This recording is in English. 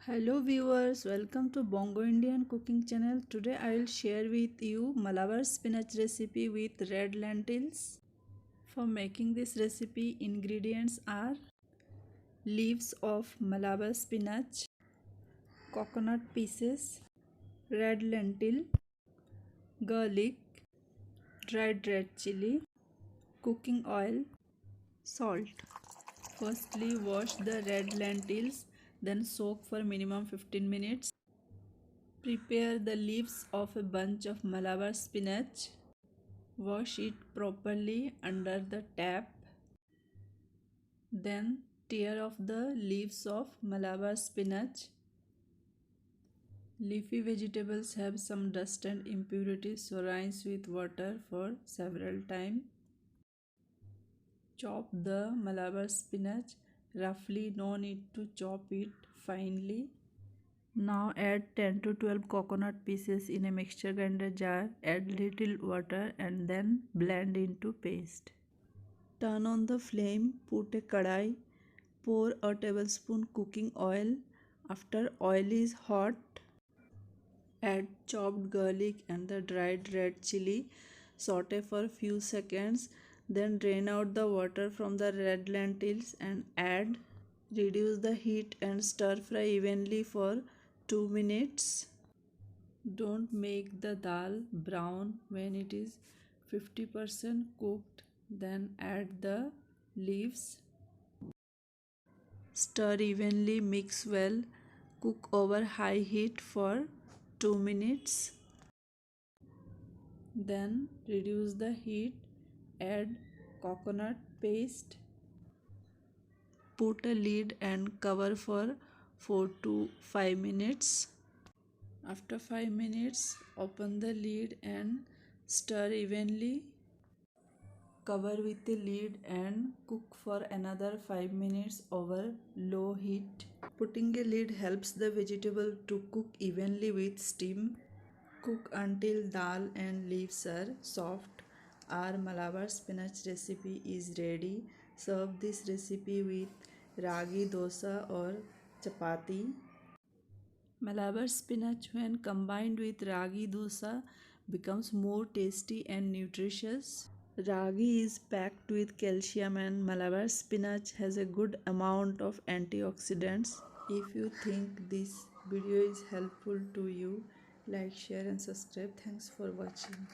Hello viewers, welcome to Bongo Indian cooking channel. Today I will share with you Malabar spinach recipe with red lentils. For making this recipe, ingredients are leaves of Malabar spinach, coconut pieces, red lentil, garlic, dried red chili, cooking oil, salt. Firstly, wash the red lentils, then soak for minimum 15 minutes. Prepare the leaves of a bunch of Malabar spinach. Wash it properly under the tap. Then tear off the leaves of Malabar spinach. Leafy vegetables have some dust and impurities, so rinse with water for several times. Chop the Malabar spinach roughly, no need to chop it finely. Now add 10 to 12 coconut pieces in a mixture grinder jar, add little water and then blend into paste. Turn on the flame, put a kadai, pour a tablespoon cooking oil. After oil is hot, add chopped garlic and the dried red chili. Saute for few seconds, then drain out the water from the red lentils and add. Reduce the heat and stir fry evenly for 2 minutes. Don't make the dal brown when it is 50% cooked. Then add the leaves. Stir evenly, mix well. Cook over high heat for 2 minutes. Then reduce the heat. Add coconut paste. Put a lid and cover for 4 to 5 minutes. After 5 minutes, open the lid and stir evenly. Cover with the lid and cook for another 5 minutes over low heat. Putting a lid helps the vegetable to cook evenly with steam. Cook until dal and leaves are soft. Our Malabar spinach recipe is ready. Serve this recipe with ragi dosa or chapati. Malabar spinach, when combined with ragi dosa, becomes more tasty and nutritious. Ragi is packed with calcium and Malabar spinach has a good amount of antioxidants. If you think this video is helpful to you, like, share and subscribe. Thanks for watching.